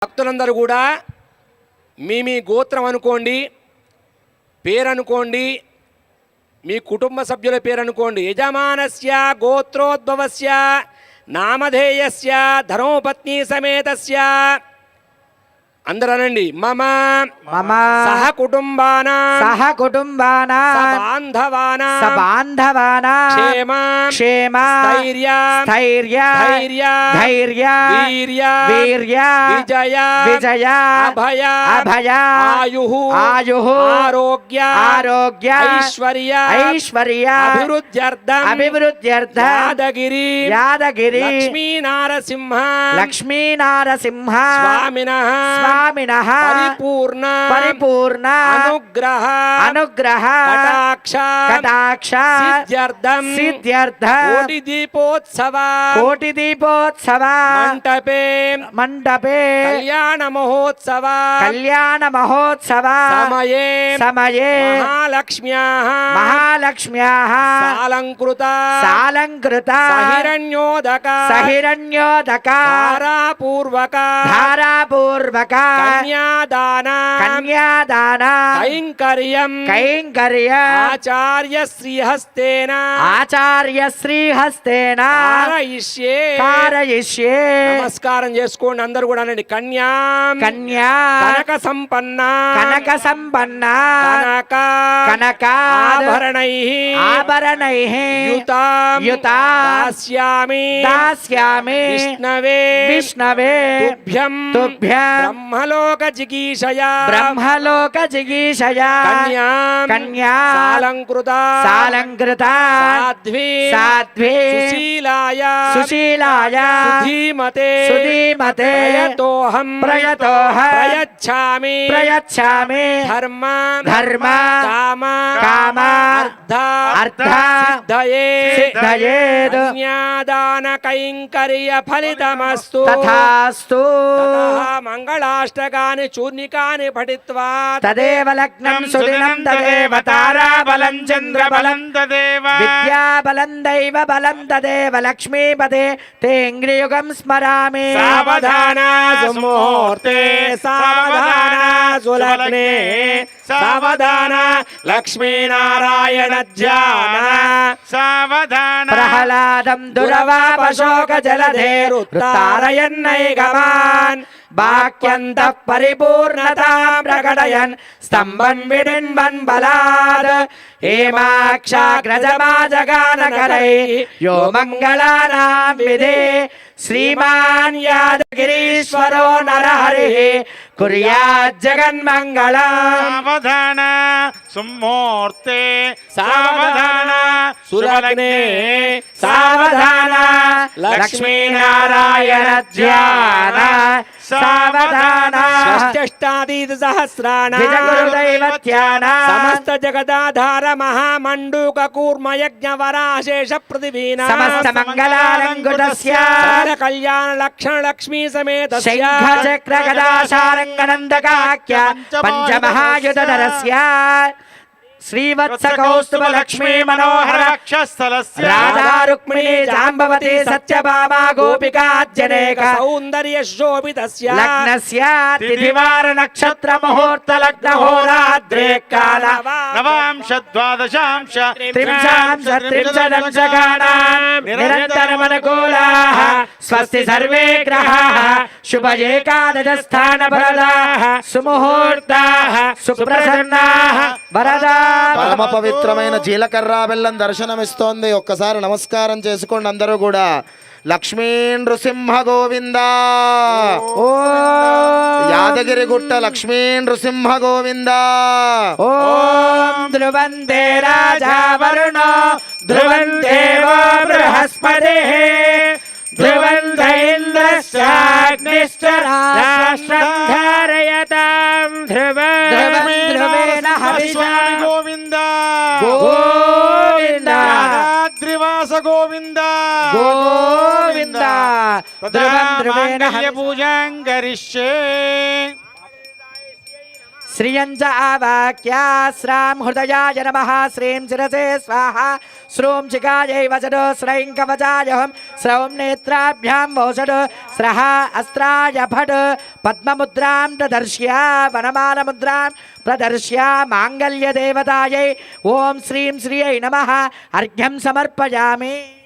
భక్తులందరూ కూడా మీ గోత్రం అనుకోండి, పేరు అనుకోండి, మీ కుటుంబ సభ్యుల పేరు అనుకోండి. యజమానస్య గోత్రోద్భవస్య నామధేయస్య ధర్మపత్ని సమేతస్య అందరూ అనండి. మమ మమ సహ కుటుంబానా క్షేమ క్షేమ స్థైర్య స్థైర్య ధైర్య ధైర్య వీర్య వీర్య విజయ విజయ అభయ అభయ ఆయుః ఆయుః ఆరోగ్య ఆరోగ్య ఐశ్వర్య ఐశ్వర్య అభివృద్ధ్యర్థం అభివృద్ధ్యర్థం యాదగిరి యాదగిరి లక్ష్మీ నారసింహ లక్ష్మీ నారసింహ స్వామినః స్వామినః పరిపూర్ణ పరిపూర్ణ అనుగ్రహ అనుగ్రహ కటాక్ష కటాక్ష సిద్ధ్యర్థం సిద్ధ్యర్థం కోటి దీపోత్సవ కోటి దీపోత్సవ మంటపే మండపే కళ్యాణ మహోత్సవ కళ్యాణ మహోత్సవ సమయే సమయే మహాలక్ష్మ్యాః మహాలక్ష్మ్యాః సాలంకృత సాలంకృత సహిరణ్యోదక సహిరణ్యోదక ధారాపూర్వక ధారాపూర్వక కన్యాదాన కన్యాదాన కైంకర్యం కైంకర్య ఆచార్య శ్రీహస్తేన ఆచార్య శ్రీహస్తేన కారయిష్యే కారయిష్యే. నమస్కారం చేసుకోండి అందరూ కూడా అనండి. కన్యా కన్యా కనక సంపన్న కనక సంపన్న కనక కనక ఆభరణైః ఆభరణైః యుతా యుతా దాస్యామి దాస్యామి విష్ణవే విష్ణవే తుభ్యం తుభ్యం బ్రహ్మలోక జిగీషయా బ్రహ్మలోక జిగీషయా కన్యా కన్యా సాలంకృత సాలంకృత సాధ్వి సాధ్వి సుశీలాయ సుశీలాయ సుధీమతే సుధీమతే ప్రయతోహం ప్రయచ్ఛామి ప్రయచ్ఛామి ధర్మ ధర్మ కామ కామ అర్థ అర్థ సిద్ధయే సిద్ధయేద్ కన్యాదాన కైంకర్య ఫలితమస్తు తథాస్తు. తతః మంగళాష్టకాని చూర్ణికాని పఠిత్వా తదేవ లగ్నం సుదినం తదేవ తారాబలం చంద్రబలం తదేవ విద్యాబలం దైవ బలం తదేవ లక్ష్మీపదే తేంగ్రియుగం స్మరామి. సావధాన సుముహూర్తే సావధాన సులగ్నే సావధాన లక్ష్మీనారాయణ ధ్యాన సావధాన ప్రహ్లాదం దురవాపశోక జలధేరుత్తారయన్నైకమాన్ వాక్యంత పరిపూర్ణతాం ప్రకటయన్ స్తంభన్ విడిన్వన్ బలాద్ హేమాక్షాగ్రజమాజగానకరై యో మంగళానాం విధే శ్రీమాన్ యాదగిరీశ్వరో నరహరిః కుర్యాత్ జగన్మంగళం. సావధాన సుముహూర్తే సావధాన సులగ్నే సావధాన లక్ష్మీనారాయణ ధ్యాన సావధాన షష్ఠాదీత సహస్రాణ విజగురుదైవత్యాన సమస్త జగదాధార మహామండూక కూర్మ యజ్ఞ వరాశేష పృథివీనా సమస్త మంగళాలంకృతస్య సకల కళ్యాణ లక్షణ లక్ష్మీ సమేతస్య శంఖ చక్ర గదా శారంగనందకాఖ్య పంచమహాయుధరస్య శ్రీవత్స కౌస్తుభ లక్ష్మీ మనోహర వక్షస్థలస్య రాధా రుక్మిణీ జాంబవతి సత్యభామా గోపికా జనేక సౌందర్య శోభితస్య లగ్నస్య తిథివార నక్షత్ర ముహూర్త లగ్న హోరాద్రే కాల నవాంశ ద్వాదశాంశ త్రింశాంశ త్రింశదంశకానాం నిరంతరమనుకూలాః స్వస్తి సర్వే గ్రహాః శుభ ఏకాదశ స్థాన వరదాః సుముహూర్తాః సుప్రసన్నాః వరదా. పరమ పవిత్రమైన జీలకర్ర బెల్లం దర్శనమిస్తోంది. ఒక్కసారి నమస్కారం చేసుకోండి అందరూ కూడా. లక్ష్మీ నృసింహ గోవింద. యాదగిరి గుట్ట లక్ష్మీ నృసింహ గోవింద. ఓం ధ్రువంతే రాజా వరుణో ధ్రువందేవో బృహస్పతిః ధ్రువంత ఇంద్రశ్చాగ్నిశ్చ రాష్ట్రం ధారయతాం ధ్రువేణ హవిషా గోవింద గోవింద యాదాద్రివాస గోవింద గోవింద ధ్రువం ధ్రువేణ పూజాం కరిష్యే. श्रियञ्च आवाक्या श्रां हृदयाय नमः श्रीं शिरसे स्वाहा श्रूं शिखायै वसडो श्रैं कवचायहं श्रौं नेत्राभ्यां वोषडो स्रः अस्त्राय फट् पद्ममुद्रां प्रदर्श्य वनमालमुद्रां प्रदर्श्य माङ्गल्यदेवतायै ॐ श्रीं श्रियै नमः अर्घ्यं समर्पयामि।